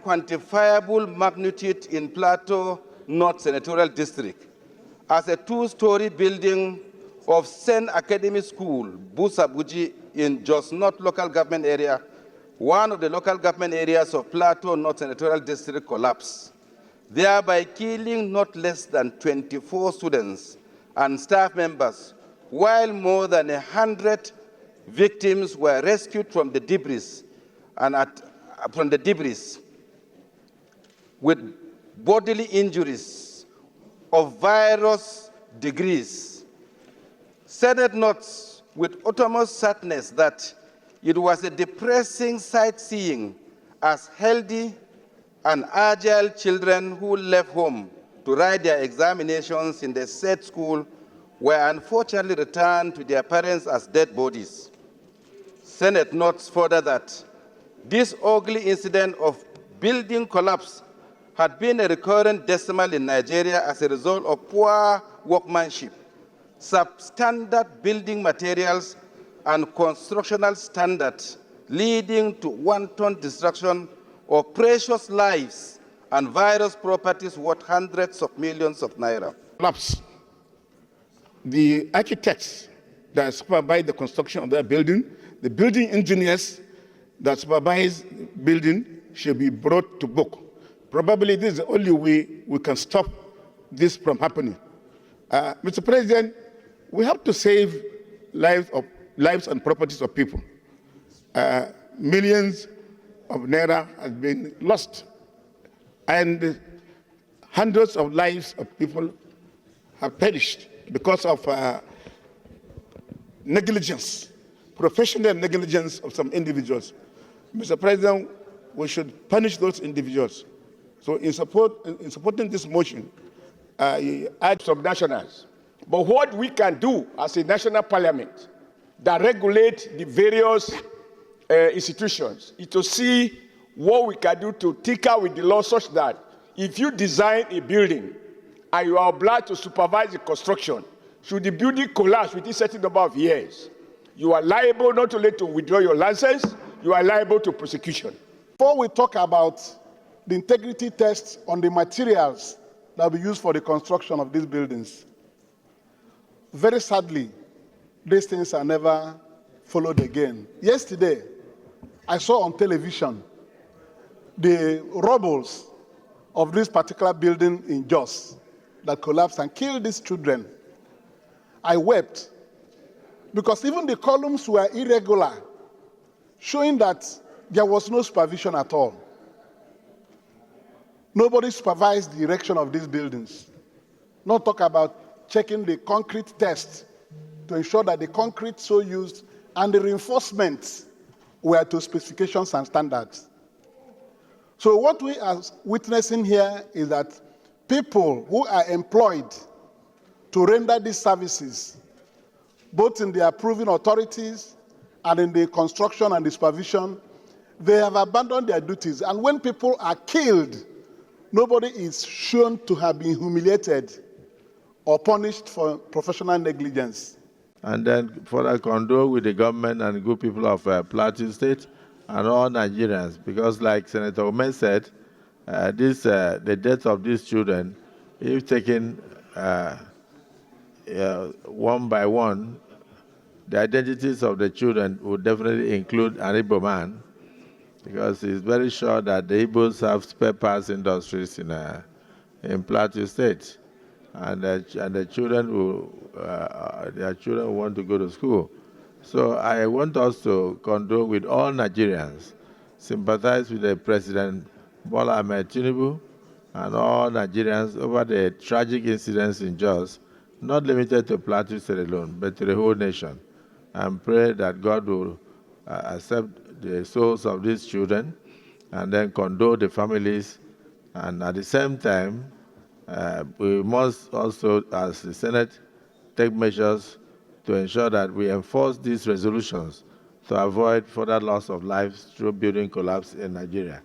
quantifiable magnitude in Plateau North Senatorial District, as a two-story building of Sen Academy School, Busabuji, in Jos North local government area, one of the local government areas of Plateau North Senatorial District, collapsed, thereby killing not less than 24 students and staff members, while more than 100 victims were rescued from the debris with bodily injuries of various degrees. Senate notes with utmost sadness that it was a depressing sightseeing as healthy and agile children who left home to write their examinations in the said school were unfortunately returned to their parents as dead bodies. Senate notes further that this ugly incident of building collapse had been a recurrent decimal in Nigeria as a result of poor workmanship, substandard building materials, and constructional standards, leading to wanton destruction of precious lives and various properties worth hundreds of millions of naira. Collapse. The architects that supervise the construction of that building, the building engineers that supervise building should be brought to book. Probably this is the only way we can stop this from happening. Mr. President, we have to save lives and properties of people. Millions of naira have been lost, and hundreds of lives of people have perished because of negligence, professional negligence of some individuals. Mr. President, we should punish those individuals. So in supporting this motion, I urge some nationals. But what we can do as a national parliament that regulate the various institutions is to see what we can do to tinker with the law such that if you design a building and you are obliged to supervise the construction, should the building collapse within a certain number of years, you are liable not only to withdraw your license, you are liable to prosecution. Before we talk about the integrity tests on the materials that will be used for the construction of these buildings, very sadly, these things are never followed again. Yesterday, I saw on television the rubbles of this particular building in Jos that collapsed and killed these children. I wept because even the columns were irregular, showing that there was no supervision at all. Nobody supervised the erection of these buildings. Not talk about checking the concrete test to ensure that the concrete so used and the reinforcements were to specifications and standards. So what we are witnessing here is that people who are employed to render these services, both in the approving authorities and in the construction and the supervision, they have abandoned their duties. And when people are killed, nobody is shown to have been humiliated or punished for professional negligence. And then further condole with the government and good people of Plateau State and all Nigerians, because like Senator Omen said, the death of these children, if taken one by one, the identities of the children would definitely include an Igbo man, because it's very sure that the Igbos have spare parts industries in Plateau State, and the children their children want to go to school. So I want us to condole with all Nigerians, sympathize with the President Bola Ahmed Tinubu and all Nigerians over the tragic incidents in Jos, not limited to Plateau State alone, but to the whole nation, and pray that God will accept the souls of these children and then condole the families. And at the same time, we must also, as the Senate, take measures to ensure that we enforce these resolutions to avoid further loss of lives through building collapse in Nigeria.